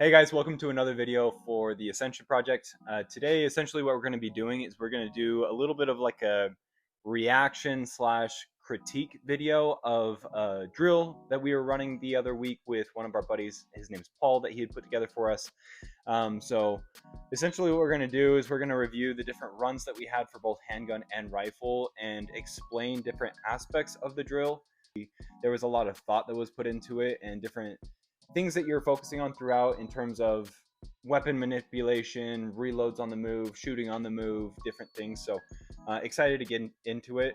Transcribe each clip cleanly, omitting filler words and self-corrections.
Hey guys, welcome to another video for the Ascension project. Today, essentially what we're going to be doing is we're going to do a little bit of like a reaction slash critique video of a drill that we were running the other week with one of our buddies. His name's Paul, that he had put together for us. So essentially what we're going to do is we're going to review the different runs that we had for both handgun and rifle and explain different aspects of the drill. There was a lot of thought that was put into it and different things that you're focusing on throughout in terms of weapon manipulation, reloads on the move, shooting on the move, different things. So excited to get into it.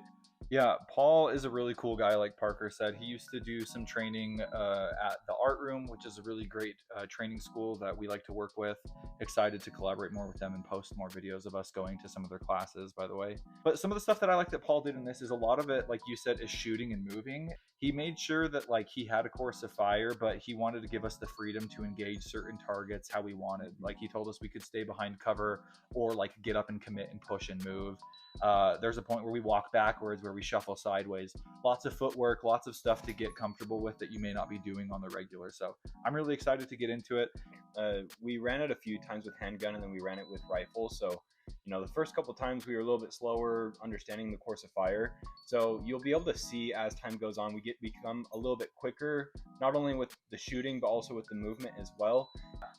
Yeah, Paul is a really cool guy, like Parker said. He used to do some training at the Art Room, which is a really great training school that we like to work with. Excited to collaborate more with them and post more videos of us going to some of their classes, by the way. But some of the stuff that I like that Paul did in this is a lot of it, like you said, is shooting and moving. He made sure that like he had a course of fire, but he wanted to give us the freedom to engage certain targets how we wanted. Like he told us we could stay behind cover or like get up and commit and push and move. There's a point where we walk backwards, where we shuffle sideways. Lots of footwork, lots of stuff to get comfortable with that you may not be doing on the regular. So I'm really excited to get into it. We ran it a few times with handgun and then we ran it with rifle. So, you know, the first couple times we were a little bit slower understanding the course of fire. So you'll be able to see as time goes on, we become a little bit quicker, not only with the shooting, but also with the movement as well.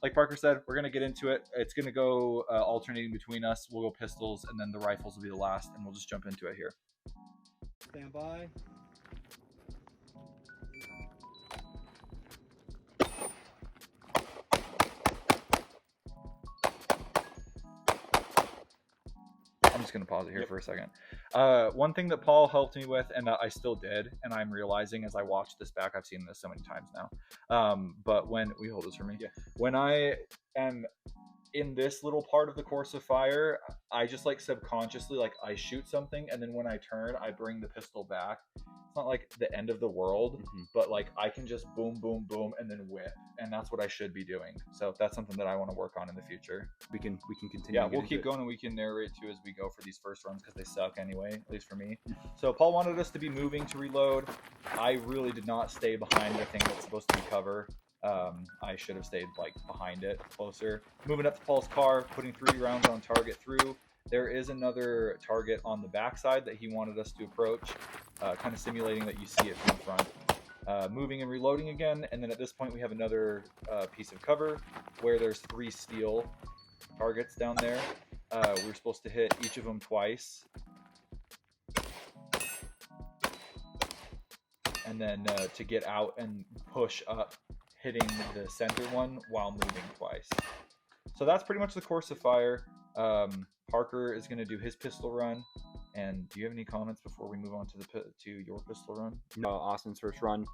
Like Parker said, we're going to get into it. It's going to go alternating between us. We'll go pistols, and then the rifles will be the last, and we'll just jump into it here. Stand by. I'm just going to pause it here for a second. One thing that Paul helped me with, and that I still did, and I'm realizing as I watch this back, I've seen this so many times now. But when we hold this for me, when I am in this little part of the course of fire, I just like subconsciously, like I shoot something, and then when I turn, I bring the pistol back. It's not like the end of the world, but like I can just boom, boom, boom, and then whip, and that's what I should be doing. So that's something that I want to work on in the future. We can continue. Yeah, we'll keep going, and we can narrate too as we go for these first runs because they suck anyway, at least for me. So Paul wanted us to be moving to reload. I really did not stay behind the thing that's supposed to be cover. I should have stayed like behind it, closer. Moving up to Paul's car, putting 3 rounds on target through. There is another target on the backside that he wanted us to approach, kind of simulating that you see it from the front. Moving and reloading again, and then at this point we have another piece of cover where there's 3 steel targets down there. We're supposed to hit each of them twice. And then to get out and push up, hitting the center one while moving twice. So that's pretty much the course of fire. Parker is going to do his pistol run. And do you have any comments before we move on to your pistol run? No, Austin's first run,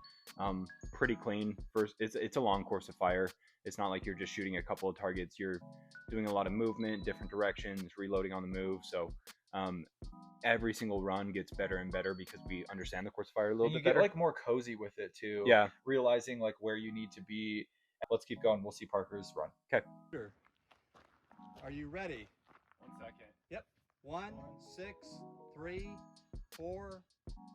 pretty clean. First, it's a long course of fire. It's not like you're just shooting a couple of targets. You're doing a lot of movement, different directions, reloading on the move. So every single run gets better and better because we understand the course of fire a little bit better. You get like more cozy with it too. Yeah. Realizing like where you need to be. Let's keep going. We'll see Parker's run. Okay. Sure. Are you ready? 1 second. Yep. 1, 6, 3, 4,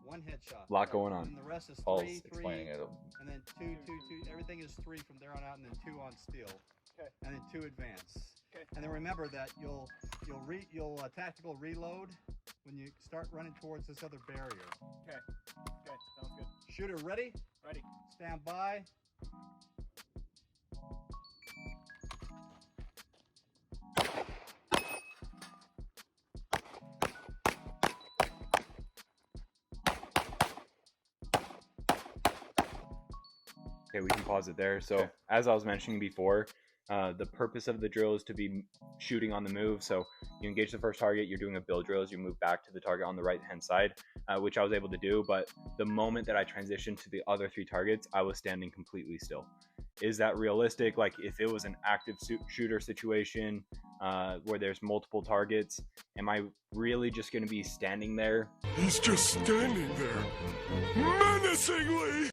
1 headshot. A lot going on. And the rest is Paul's 3, 3, explaining it. and then 2, 2, 2. Everything is 3 from there on out, and then 2 on steel. Okay. And then 2 advance. Okay. And then remember that you'll tactical reload when you start running towards this other barrier. Okay. Okay. Sounds good. Shooter ready? Ready. Stand by. Okay, we can pause it there. So as I was mentioning before, the purpose of the drill is to be shooting on the move. So you engage the first target, you're doing a build drill as you move back to the target on the right hand side, which I was able to do. But the moment that I transitioned to the other 3 targets, I was standing completely still. Is that realistic? Like if it was an active shooter situation where there's multiple targets, am I really just going to be standing there? He's just standing there, menacingly!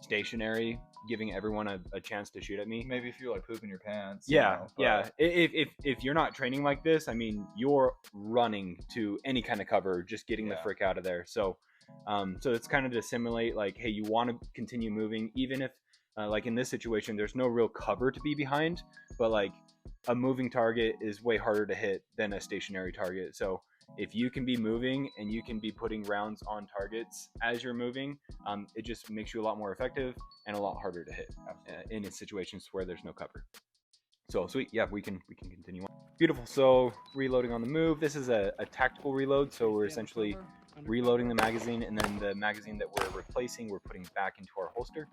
Stationary, giving everyone a chance to shoot at me. Maybe if you're like pooping your pants. Yeah, you know, If you're not training like this, I mean, you're running to any kind of cover, just getting the frick out of there. So, so it's kind of to simulate like, hey, you want to continue moving, even if Like in this situation, there's no real cover to be behind, but like a moving target is way harder to hit than a stationary target. So if you can be moving and you can be putting rounds on targets as you're moving, it just makes you a lot more effective and a lot harder to hit in situations where there's no cover. So sweet, yeah, we can continue on. Beautiful. So reloading on the move. This is a tactical reload, so we're essentially reloading the magazine, and then the magazine that we're replacing, we're putting back into our holster.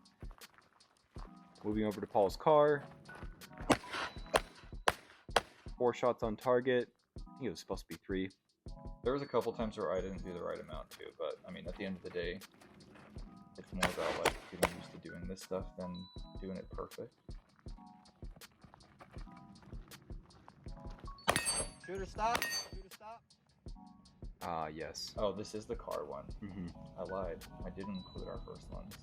Moving over to Paul's car. 4 shots on target. I think it was supposed to be 3. There was a couple times where I didn't do the right amount too, but I mean, at the end of the day, it's more about like getting used to doing this stuff than doing it perfect. Shooter stop. Shooter stop. Yes. Oh, this is the car one. Mm-hmm. I lied. I didn't include our first ones.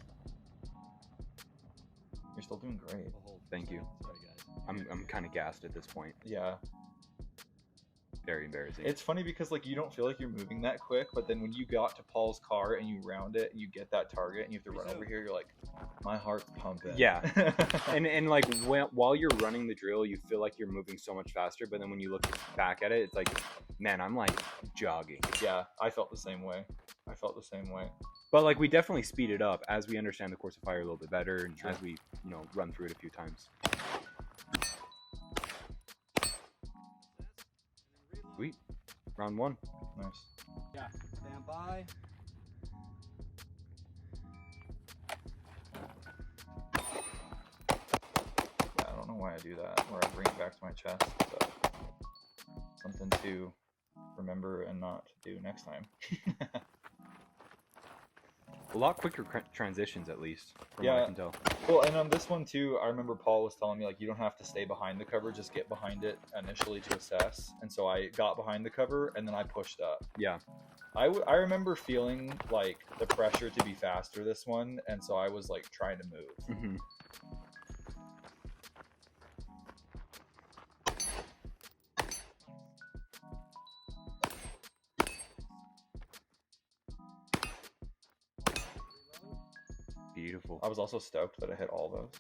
You're still doing great. Thank you. Sorry, guys. I'm kind of gassed at this point. Yeah. Very embarrassing. It's funny because like you don't feel like you're moving that quick, but then when you got to Paul's car and you round it and you get that target and you have to run over here, you're like, my heart's pumping. Yeah. and like while you're running the drill, you feel like you're moving so much faster, but then when you look back at it, it's like, man, I'm like jogging. Yeah, I felt the same way. But like we definitely speed it up as we understand the course of fire a little bit better, and as we run through it a few times. Sweet. Round 1. Nice. Yeah. Stand by. Yeah, I don't know why I do that, where I bring it back to my chest, but something to remember and not do next time. A lot quicker transitions, at least, from what Yeah. I can tell. Well, and on this one too, I remember Paul was telling me like you don't have to stay behind the cover, just get behind it initially to assess. And so I got behind the cover and then I pushed up. Yeah. I remember feeling like the pressure to be faster this one, and so I was like trying to move. Mm-hmm. Beautiful. I was also stoked that I hit all those.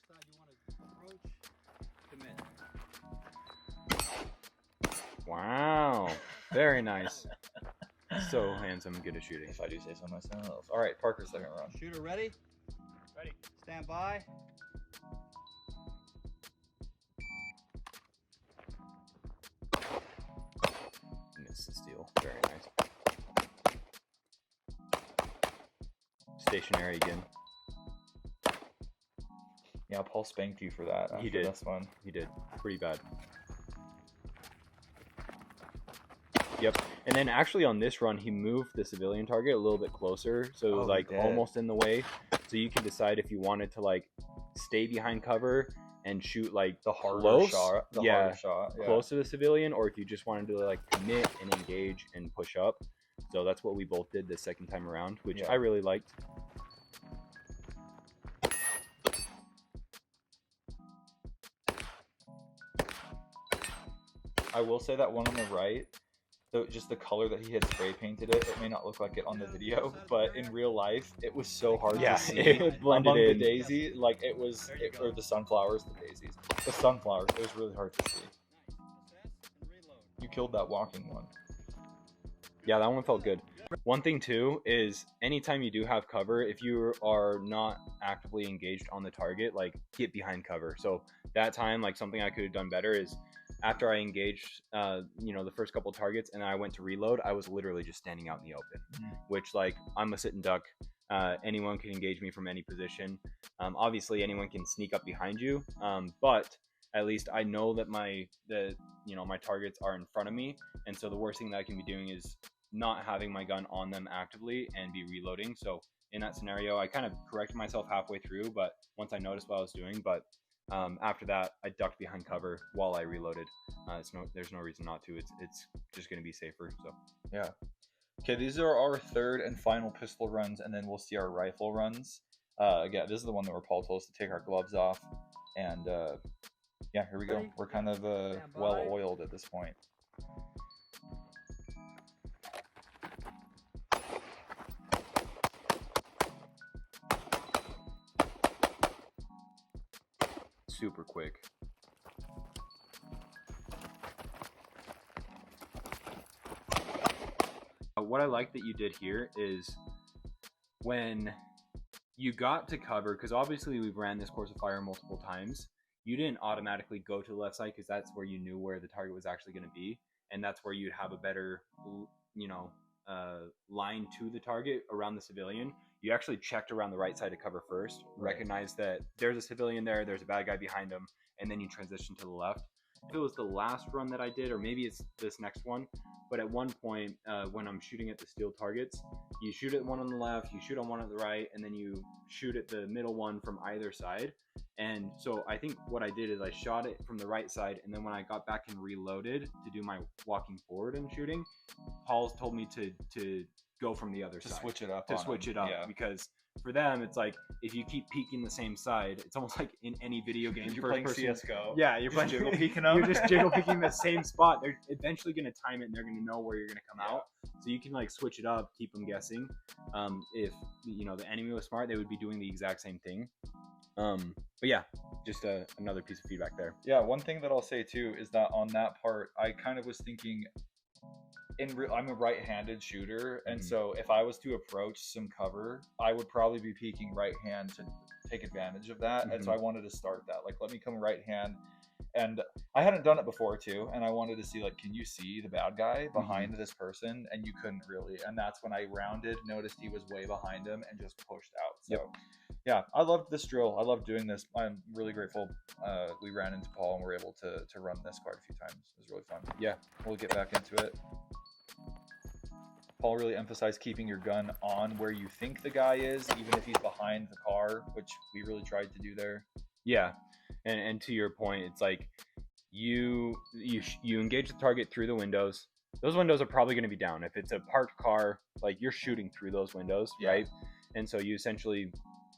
Wow. Very nice. So handsome and good at shooting. If I do say so myself. All right, Parker's second run. Shooter ready? Ready. Stand by. Missed the steal. Very nice. Stationary again. Yeah, Paul spanked you for that. He After did. this one. He did. Pretty bad. Yep. And then actually on this run, he moved the civilian target a little bit closer. So it was Oh, he like did. almost in the way. So you can decide if you wanted to like stay behind cover and shoot like The harder close, shot. yeah, Yeah. close to the civilian, or if you just wanted to like commit and engage and push up. So that's what we both did the second time around, which Yeah. I really liked. I will say that one on the right, just the color that he had spray painted it may not look like it on the video, but in real life, it was so hard Yeah, to see. it blended Among the in. daisy, like it was, or the sunflowers, the daisies, the sunflowers, it was really hard to see. You killed that walking one. Yeah, that one felt good. One thing too is anytime you do have cover, if you are not actively engaged on the target, like get behind cover. So that time, like something I could have done better is after I engaged, the first couple targets and I went to reload, I was literally just standing out in the open, which like I'm a sit and duck. Anyone can engage me from any position. Obviously, anyone can sneak up behind you, but at least I know that my targets are in front of me, and so the worst thing that I can be doing is not having my gun on them actively and be reloading. So in that scenario, I kind of corrected myself halfway through, but once I noticed what I was doing, but after that, I ducked behind cover while I reloaded. There's no reason not to. It's just going to be safer. So Yeah. Okay, these are our third and final pistol runs, and then we'll see our rifle runs. Again, this is the one that where Paul told us to take our gloves off, and yeah, here we go. We're kind of well oiled at this point. super quick. What I like that you did here is when you got to cover, because obviously we've ran this course of fire multiple times, you didn't automatically go to the left side because that's where you knew where the target was actually going to be, and that's where you'd have a better, line to the target around the civilian. You actually checked around the right side to cover first, recognized that there's a civilian there's a bad guy behind him, and then you transition to the left. If it was the last run that I did, or maybe it's this next one, but at one point when I'm shooting at the steel targets, you shoot at one on the left, you shoot on one at the right, and then you shoot at the middle one from either side. And so I think what I did is I shot it from the right side, and then when I got back and reloaded to do my walking forward and shooting, Paul's told me to go from the other side. To switch it up. Yeah. Because for them, it's like if you keep peeking the same side, it's almost like in any video game. You're playing CS:GO. Yeah, you're just playing jiggle peeking them. You're just jiggle peeking the same spot. They're eventually going to time it, and they're going to know where you're going to come out. So you can like switch it up, keep them guessing. If the enemy was smart, they would be doing the exact same thing. But yeah, just another piece of feedback there. Yeah, one thing that I'll say too is that on that part, I kind of was thinking, I'm a right-handed shooter, and so if I was to approach some cover, I would probably be peeking right hand to take advantage of that. And so I wanted to start that, like, let me come right hand. And I hadn't done it before too, and I wanted to see, like, can you see the bad guy behind this person? And you couldn't really, and that's when I rounded, noticed he was way behind him, and just pushed out. So yeah, I loved this drill. I love doing this. I'm really grateful we ran into Paul and were able to run this quite a few times. It was really fun. Yeah, we'll get back into it. Paul really emphasized keeping your gun on where you think the guy is, even if he's behind the car, which we really tried to do there. Yeah, and to your point, it's like you engage the target through the windows. Those windows are probably going to be down. If it's a parked car, like, you're shooting through those windows, right? And so you essentially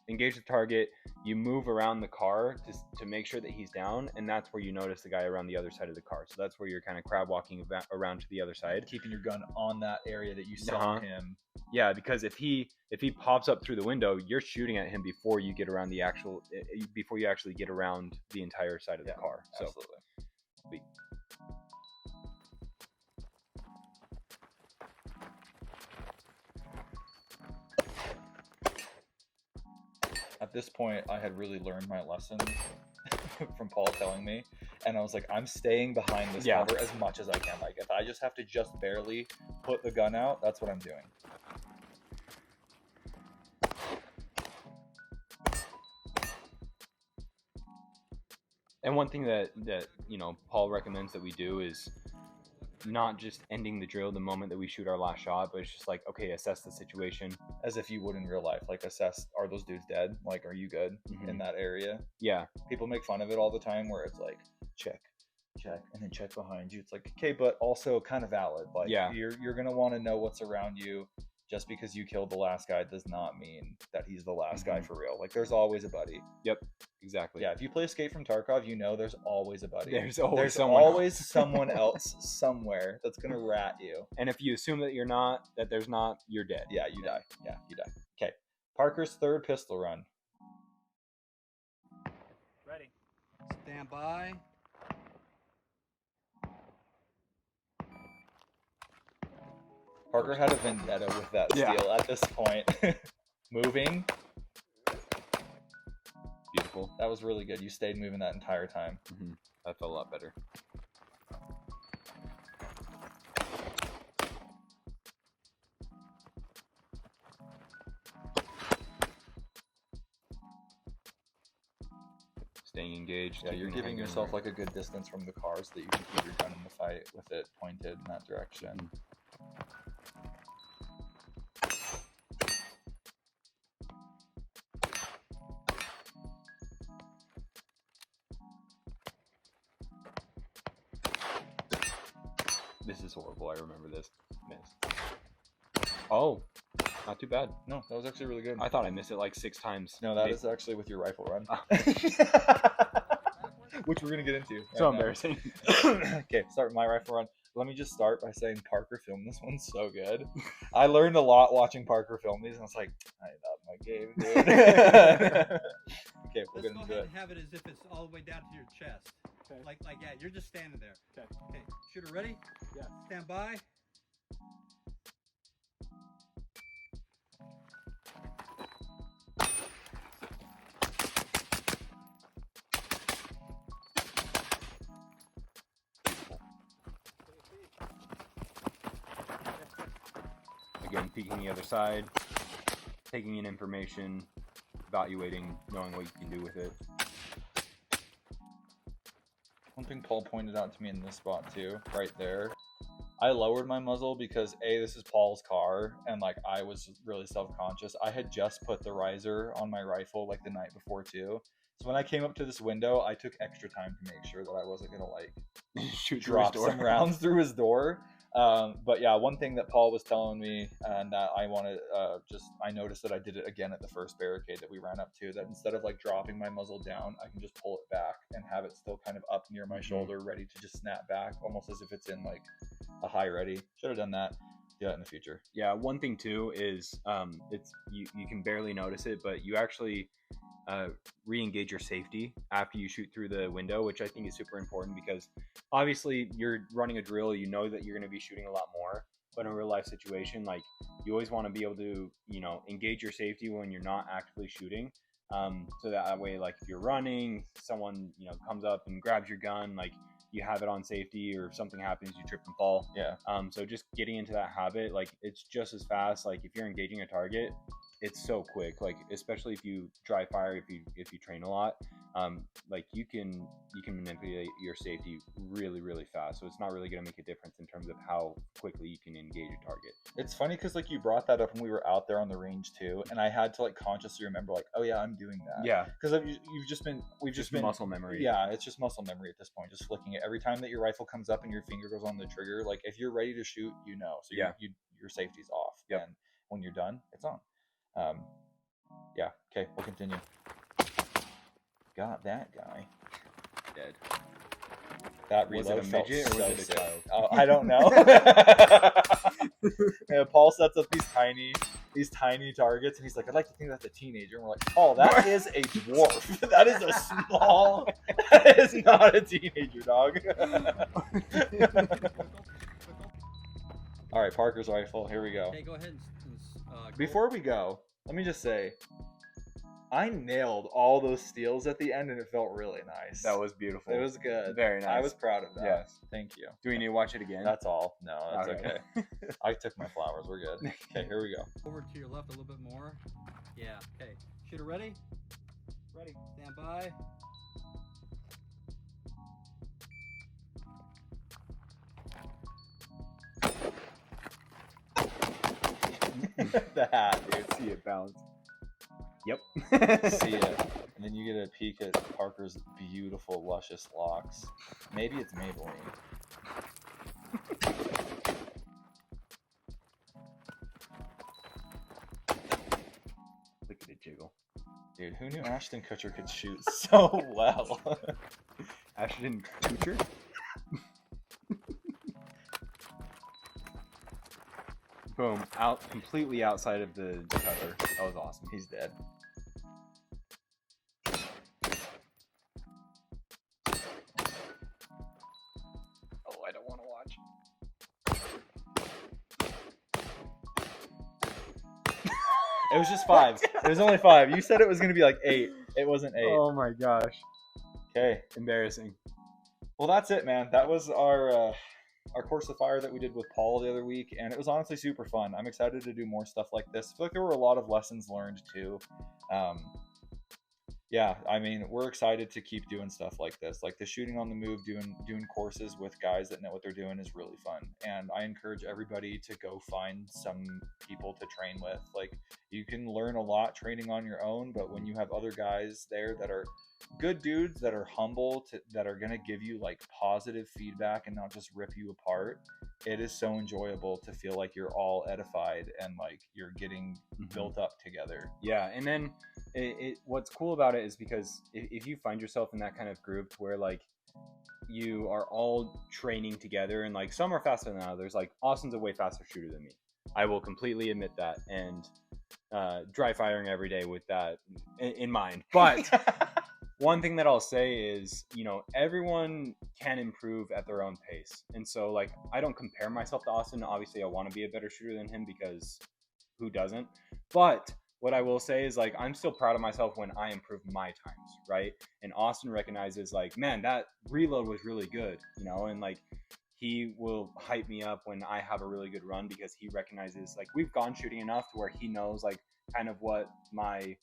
engage the target, you move around the car to make sure that he's down, and that's where you notice the guy around the other side of the car. So that's where you're kind of crab walking around to the other side, keeping your gun on that area that you saw him. Yeah, because if he pops up through the window, you're shooting at him before you get around before you actually get around the entire side of the car. So absolutely. Sweet. At this point, I had really learned my lesson from Paul telling me, and I was like, I'm staying behind this cover as much as I can. Like, if I just have to just barely put the gun out, that's what I'm doing. And one thing that Paul recommends that we do is not just ending the drill the moment that we shoot our last shot, but it's just like, okay, assess the situation as if you would in real life. Like, assess, are those dudes dead? Like, are you good in that area? Yeah. People make fun of it all the time where it's like, check, and then check behind you. It's like, okay, but also kind of valid. Like, you're going to want to know what's around you. Just because you killed the last guy does not mean that he's the last guy for real. Like, there's always a buddy. Yep, exactly. Yeah, if you play Escape from Tarkov, there's always a buddy. There's always someone else somewhere that's going to rat you. And if you assume that there's not, you're dead. Yeah, you die. Yeah, you die. Okay, Parker's third pistol run. Ready. Stand by. Parker had a vendetta with that steel at this point. Moving. Beautiful. That was really good. You stayed moving that entire time. That felt a lot better. Staying engaged. Yeah, you're giving yourself like a good distance from the car so that you can keep your gun in the fight with it pointed in that direction. This is horrible. I remember this. Miss. Oh, not too bad. No, that was actually really good. I thought I missed it like 6 times. No, that is actually with your rifle run. Which we're going to get into. So embarrassing. Okay, start with my rifle run. Let me just start by saying Parker filmed this one so good. I learned a lot watching Parker film these, and I was like, I love my game, dude. Okay, we'll Let's get go into ahead it. and have it as if it's all the way down to your chest. Okay. Like yeah, you're just standing there. Okay. Okay, shooter ready? Yeah. Stand by. Again, peeking the other side, taking in information, evaluating, knowing what you can do with it. One thing Paul pointed out to me in this spot too, right there, I lowered my muzzle because this is Paul's car, and like I was really self-conscious. I had just put the riser on my rifle like the night before too. So when I came up to this window, I took extra time to make sure that I wasn't gonna like Shoot drop through his some door. rounds through his door. But yeah, one thing that Paul was telling me, and that I want to I noticed that I did it again at the first barricade that we ran up to, that instead of like dropping my muzzle down, I can just pull it back and have it still kind of up near my shoulder, ready to just snap back, almost as if it's in like a high ready. Should have done that. Do that in the future. Yeah, one thing too is it's you can barely notice it, but you actually re-engage your safety after you shoot through the window, which I think is super important because obviously you're running a drill, you know that you're going to be shooting a lot more, but in a real life situation, like you always want to be able to, engage your safety when you're not actively shooting. So that way, like if you're running, someone, comes up and grabs your gun, like you have it on safety, or if something happens, you trip and fall. Yeah. So just getting into that habit, like it's just as fast. Like if you're engaging a target, it's so quick. Like especially if you dry fire, if you train a lot, like you can manipulate your safety really really fast. So it's not really going to make a difference in terms of how quickly you can engage a target. It's funny because like you brought that up when we were out there on the range too, and I had to like consciously remember like, oh yeah, I'm doing that. Yeah, Because we've just been muscle memory. Yeah, it's just muscle memory at this point. Just flicking it every time that your rifle comes up and your finger goes on the trigger. Like if you're ready to shoot, So Yeah. your safety's off. Yep. And when you're done, it's on. Yeah. Okay, we'll continue. Got that guy Dead. That Was reload it a felt midget or so was it a sick. child? I don't know. Yeah, Paul sets up these tiny targets, and he's like, "I'd like to think that's a teenager." And we're like, "Paul, that is a dwarf. That is a small. That is not a teenager, dog." All right, Parker's rifle. Here we go. Okay, go ahead and Before we go, let me just say, I nailed all those steals at the end, and it felt really nice. That was beautiful. It was good. Very nice. I was proud of that. Yes. Thank you. Do we need to watch it again? That's all. No, that's Okay. okay. I took my flowers. We're good. Okay, here we go. over to your left a little bit more. Yeah. Okay. Shooter ready? Ready. Stand by. The hat, dude. See it bounce. Yep. See it. And then you get a peek at Parker's beautiful, luscious locks. Maybe it's Maybelline. Look at it jiggle. Dude, who knew Ashton Kutcher could shoot so well? Ashton Kutcher? Boom. Completely outside of the cover. That was awesome. He's dead. Oh, I don't want to watch. It was just 5. It was only 5. You said it was going to be like 8. It wasn't 8. Oh my gosh. Okay. Embarrassing. Well, that's it, man. That was our course of fire that we did with Paul the other week, and it was honestly super fun. I'm excited to do more stuff like this. I feel like there were a lot of lessons learned too. Yeah, I mean, we're excited to keep doing stuff like this. Like the shooting on the move, doing courses with guys that know what they're doing is really fun. And I encourage everybody to go find some people to train with. Like you can learn a lot training on your own, but when you have other guys there that are good dudes, that are humble, that are going to give you like positive feedback and not just rip you apart, it is so enjoyable to feel like you're all edified and like you're getting built up together. Yeah, and then what's cool about it is because if you find yourself in that kind of group where like you are all training together, and like some are faster than others, like Austin's a way faster shooter than me. I will completely admit that, and dry firing every day with that in mind. But one thing that I'll say is, you know, everyone can improve at their own pace. And so, like, I don't compare myself to Austin. Obviously, I want to be a better shooter than him because who doesn't? But what I will say is, like, I'm still proud of myself when I improve my times, right? And Austin recognizes, like, man, that reload was really good, you know, and like, he will hype me up when I have a really good run because he recognizes, like, we've gone shooting enough to where he knows, like, kind of what my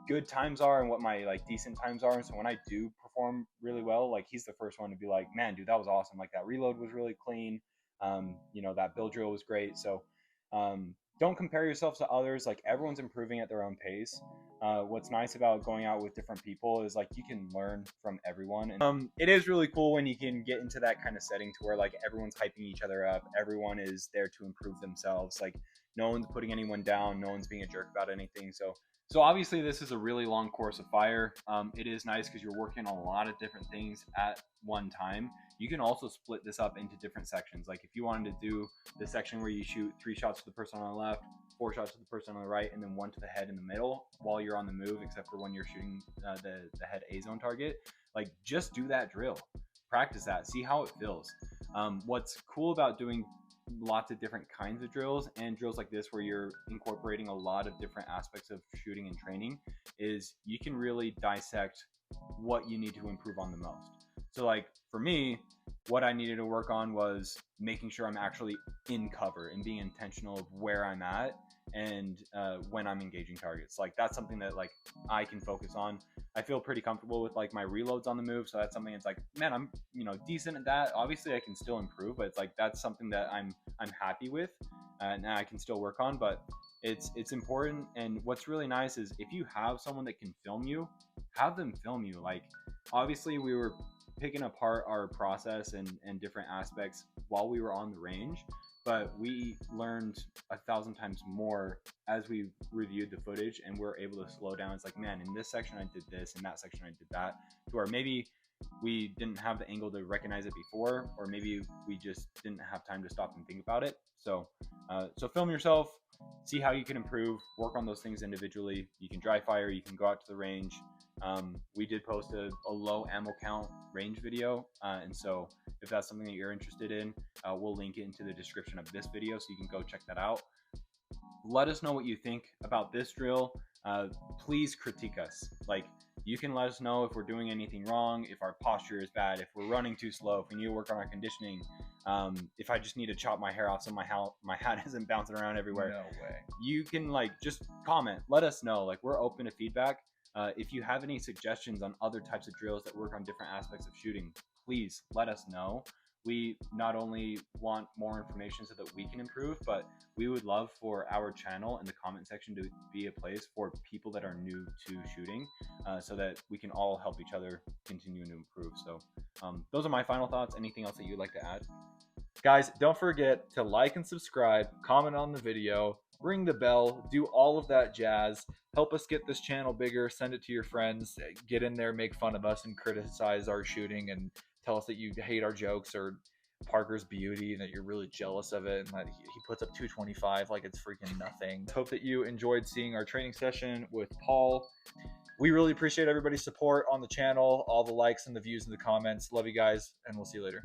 good times are and what my like decent times are. And so when I do perform really well, like, he's the first one to be like, man, dude, that was awesome. Like, that reload was really clean. You know, that build drill was great. So don't compare yourselves to others. Like, everyone's improving at their own pace. What's nice about going out with different people is, like, you can learn from everyone. And it is really cool when you can get into that kind of setting to where, like, everyone's hyping each other up. Everyone is there to improve themselves. Like, no one's putting anyone down. No one's being a jerk about anything. So obviously this is a really long course of fire. It is nice because you're working on a lot of different things at one time. You can also split this up into different sections. Like, if you wanted to do the section where you shoot 3 shots to the person on the left, 4 shots to the person on the right, and then 1 to the head in the middle while you're on the move, except for when you're shooting the head A zone target, like, just do that drill. Practice that. See how it feels. What's cool about doing lots of different kinds of drills and drills like this where you're incorporating a lot of different aspects of shooting and training is you can really dissect what you need to improve on the most. So, like, for me, what I needed to work on was making sure I'm actually in cover and being intentional of where I'm at and when I'm engaging targets. Like, that's something that, like, I can focus on. I feel pretty comfortable with, like, my reloads on the move, so that's something that's like, man, I'm, you know, decent at that. Obviously I can still improve, but it's like, that's something that I'm happy with and I can still work on. But it's important. And what's really nice is if you have someone that can film you, have them film you. Like, obviously we were picking apart our process and different aspects while we were on the range, but we learned 1,000 times more as we reviewed the footage and we're able to slow down. It's like, man, in this section I did this, in that section I did that, to where maybe we didn't have the angle to recognize it before, or maybe we just didn't have time to stop and think about it. So film yourself, see how you can improve, work on those things individually. You can dry fire, you can go out to the range. We did post a low ammo count range video, and so if that's something that you're interested in, we'll link it into the description of this video so you can go check that out. Let us know what you think about this drill. Please critique us. Like, you can let us know if we're doing anything wrong, if our posture is bad, if we're running too slow, if we need to work on our conditioning, if I just need to chop my hair off so my hat isn't bouncing around everywhere. No way. You can, like, just comment. Let us know. Like, we're open to feedback. If you have any suggestions on other types of drills that work on different aspects of shooting, please let us know. We not only want more information so that we can improve, but we would love for our channel and the comment section to be a place for people that are new to shooting, so that we can all help each other continue to improve. So those are my final thoughts. Anything else that you'd like to add? Guys, don't forget to like and subscribe, comment on the video, ring the bell, do all of that jazz. Help us get this channel bigger, send it to your friends, get in there, make fun of us and criticize our shooting and tell us that you hate our jokes or Parker's beauty and that you're really jealous of it and that he puts up 225 like it's freaking nothing. Hope that you enjoyed seeing our training session with Paul. We really appreciate everybody's support on the channel, all the likes and the views and the comments. Love you guys, and we'll see you later.